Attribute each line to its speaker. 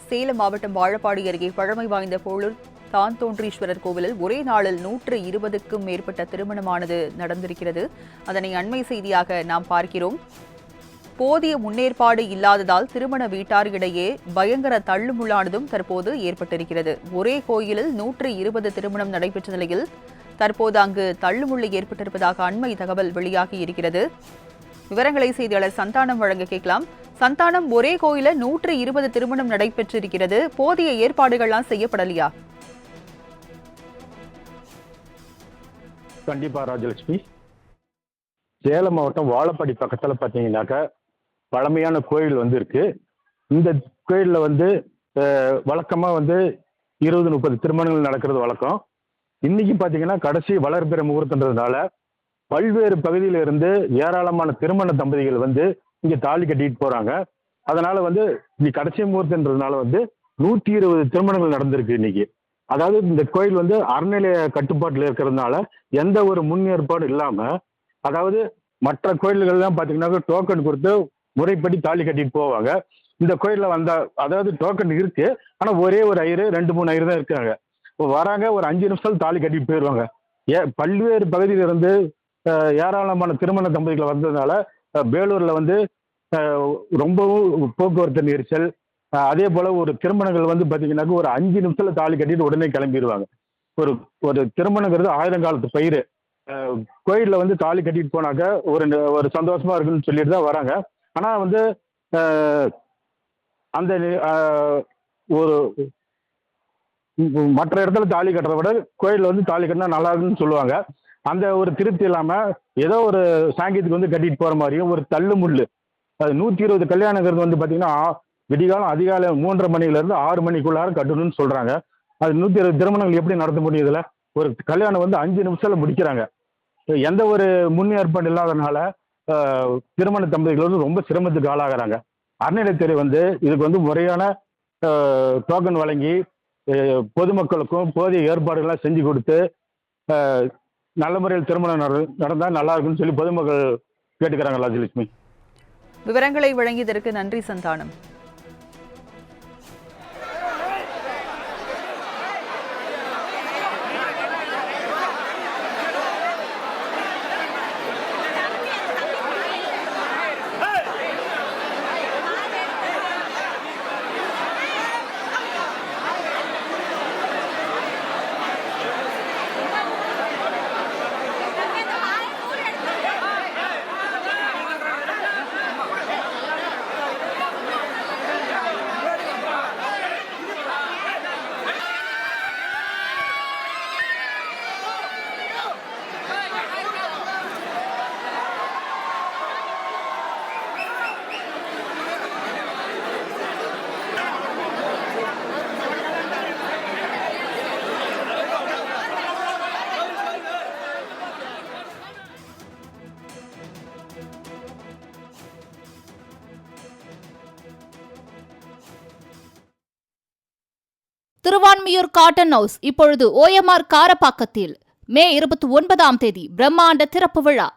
Speaker 1: சேலம் மாவட்டம் வாழப்பாடி அருகே பழமை வாய்ந்த போலூர் தான்தோன்றீஸ்வரர் கோவிலில் ஒரே நாளில் 120க்கும் மேற்பட்ட திருமணமானது நடந்திருக்கிறது. அதனை அண்மை செய்தியாக நாம் பார்க்கிறோம். போதிய முன்னேற்பாடு இல்லாததால் திருமண வீட்டாரிடையே பயங்கர தள்ளுமுள்ளானதும் தற்போது ஏற்பட்டிருக்கிறது. ஒரே கோயிலில் 120 திருமணம் நடைபெற்ற நிலையில் தற்போது அங்கு தள்ளுமுள்ளு ஏற்பட்டிருப்பதாக அண்மை தகவல் வெளியாகி இருக்கிறது. விவரங்களை செய்தியாளர் சந்தானம் வழங்க கேட்கலாம். சந்தானம், ஒரே கோயில 120 திருமணம் நடைபெற்றிருக்கிறது. போதிய ஏற்பாடுகள்லாம் செய்யப்படலையா?
Speaker 2: கண்டிப்பா ராஜலட்சுமி, சேலம் மாவட்டம் வாழப்பாடி பக்கத்துல பாத்தீங்கன்னாக்கா பழமையான கோயில் இருக்கு. இந்த கோயில்ல வழக்கமா 20-30 திருமணங்கள் நடக்கிறது வழக்கம். இன்னைக்கு பாத்தீங்கன்னா கடைசி வளர்பிற முகூர்த்தன்றதுனால பல்வேறு பகுதியில இருந்து ஏராளமான திருமண தம்பதிகள் இங்க தாலி கட்டிட்டு போறாங்க. அதனால இன்னைக்கு கடைசி முகூர்த்தன்றதுனால 120 திருமணங்கள் நடந்திருக்கு இன்னைக்கு. அதாவது இந்த கோயில் அறநிலைய கட்டுப்பாட்டுல இருக்கிறதுனால எந்த ஒரு முன்னேற்பாடு இல்லாம, அதாவது மற்ற கோயில்கள்லாம் பாத்தீங்கன்னா டோக்கன் கொடுத்து முறைப்படி தாலி கட்டிட்டு போவாங்க. இந்த கோயில்ல அதாவது டோக்கன் இருக்கு, ஆனா ஒரே ஒரு ஐயரு 2-3 ஐயர் தான் இருக்காங்க. வராங்க, ஒரு 5 நிமிஷம் தாலி கட்டிட்டு போயிடுவாங்க. பல்வேறு பகுதியில இருந்து ஏராளமான திருமண தம்பதிகள் வந்ததுனால வேலூர்ல ரொம்பவும் போக்குவரத்து நெரிசல். அதே போல ஒரு திருமணங்கள் பாத்தீங்கன்னாக்க ஒரு 5 நிமிஷத்துல தாலி கட்டிட்டு உடனே கிளம்பிடுவாங்க. ஒரு ஒரு திருமணங்கிறது 1000 காலத்து பயிர். கோயில்ல தாலி கட்டிட்டு போனாக்க ஒரு சந்தோஷமா இருக்குன்னு சொல்லிட்டு தான் வராங்க. ஆனா அந்த ஒரு மற்ற இடத்துல தாலி கட்டுறத விட கோயில்ல தாலி கட்டினா நல்லா இருக்குன்னு சொல்லுவாங்க. அந்த ஒரு திருப்தி இல்லாம ஏதோ ஒரு சாங்கியத்துக்கு கட்டிட்டு போற மாதிரியும் ஒரு தள்ளு முள்ளு. அது 120 கல்யாணங்கிறது பாத்தீங்கன்னா விடிகாலம் அதிகாலை 3:30 மணில இருந்து 6 மணிக்குள்ளார கட்டணும்னு சொல்றாங்க. அது 120 திருமணங்கள் எப்படி நடத்த முடியுதுல? ஒரு கல்யாணம் 5 நிமிஷத்துல முடிக்கிறாங்க. எந்த ஒரு முன் ஏற்பாடு இல்லாதனால திருமண தம்பதிகள் ரொம்ப சிரமத்துக்கு ஆளாகிறாங்க. அறநிலையத்துறை இதுக்கு முறையான டோக்கன் வழங்கி பொதுமக்களுக்கும் போதிய ஏற்பாடுகள்லாம் செஞ்சு கொடுத்து நல்ல முறையில் திருமணம் நடந்தால் நல்லா இருக்குன்னு சொல்லி பொதுமக்கள் கேட்டுக்கிறாங்க. ராஜலட்சுமி,
Speaker 1: விவரங்களை வழங்கியதற்கு நன்றி சந்தானம்.
Speaker 3: திருவான்மியூர் காட்டன் ஹவுஸ் இப்பொழுது OMR காரப்பாக்கத்தில் மே 29ஆம் தேதி பிரம்மாண்ட திறப்பு விழா.